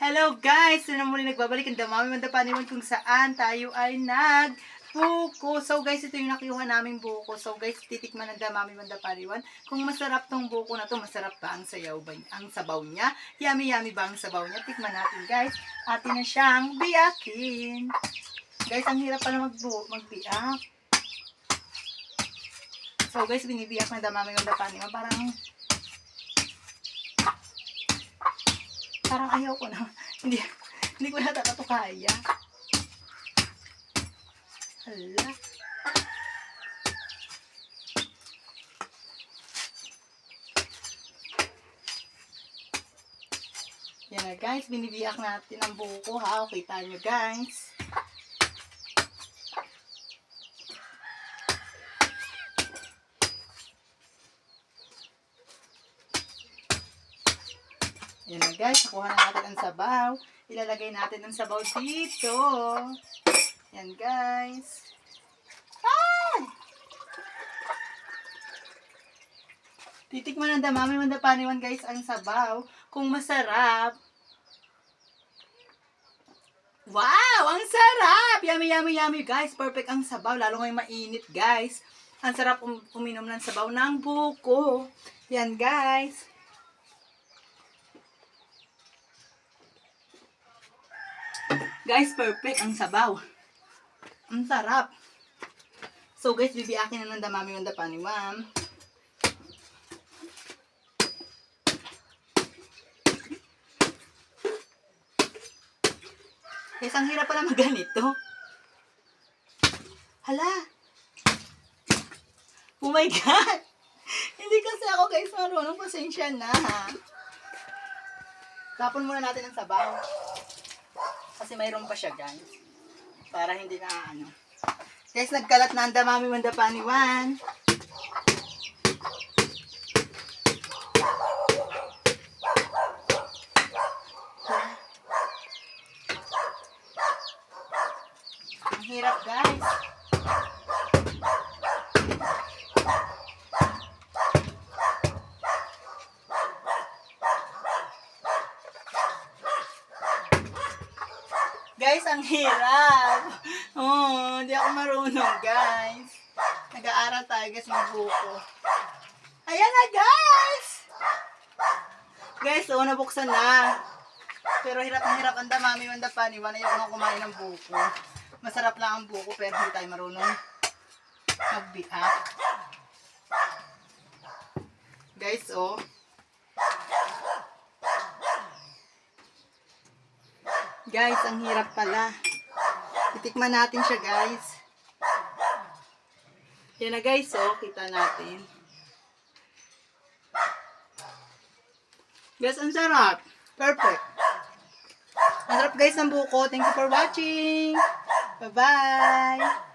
Hello guys! So na muli nagbabalik ang Damami Mandapaniwan kung saan tayo ay nagbuko. So guys, ito yung nakiuha naming buko. So guys, titikman ng Damami Mandapaniwan kung masarap tong buko na to. Masarap ba ang sayaw ba, ang sabaw niya? Yummy yummy ba ang sabaw niya? Tikman natin guys. Atin na siyang biyakin. Guys, ang hirap pala magbiyak. So guys, binibiyak ng Damami Mandapaniwan. Parang ayaw ko na. Hindi ko nata ito kaya. Hala. Yan na guys, binibiyak natin ang buko ha. Kita nyo guys. Yan na guys, nakuha na natin ang sabaw. Ilalagay natin ang sabaw dito. Yan guys. Ay! Titikman ng Damami Mandapaniwan guys ang sabaw. Kung masarap. Wow! Ang sarap! Yummy, yummy, yummy guys. Perfect ang sabaw. Lalo ngayong mainit guys. Ang sarap uminom ng sabaw ng buko. Yan guys. Guys, perfect ang sabaw. Ang sarap. So guys, bibiyakin na ng Damami Mandapaniwan. Guys, ang hirap pala maganito. Hala. Oh my God. Hindi kasi ako guys marunong. Pasensya na ha. Tapon muna natin ang sabaw. Kasi mayroon pa siya guys. Para hindi na ano. Guys, nagkalat na ang Damami Mandapaniwan. Ang hirap guys. Guys, ang hirap. Oh, hindi ako marunong, guys. Nag-aaral tayo, guys, ng buko. Ayan na, guys! Guys, oh, nabuksan na. Pero hirap na hirap ang Damami Mandapaniwan. Ayaw ko kumain ng buko. Masarap lang ang buko, pero hindi tayo marunong magbiak. Guys, oh. Guys, ang hirap pala. Titikman natin siya, guys. Yan na, guys, oh. Kita natin. Guys, ang sarap. Perfect. Ang sarap, guys, ng buko. Thank you for watching. Bye-bye.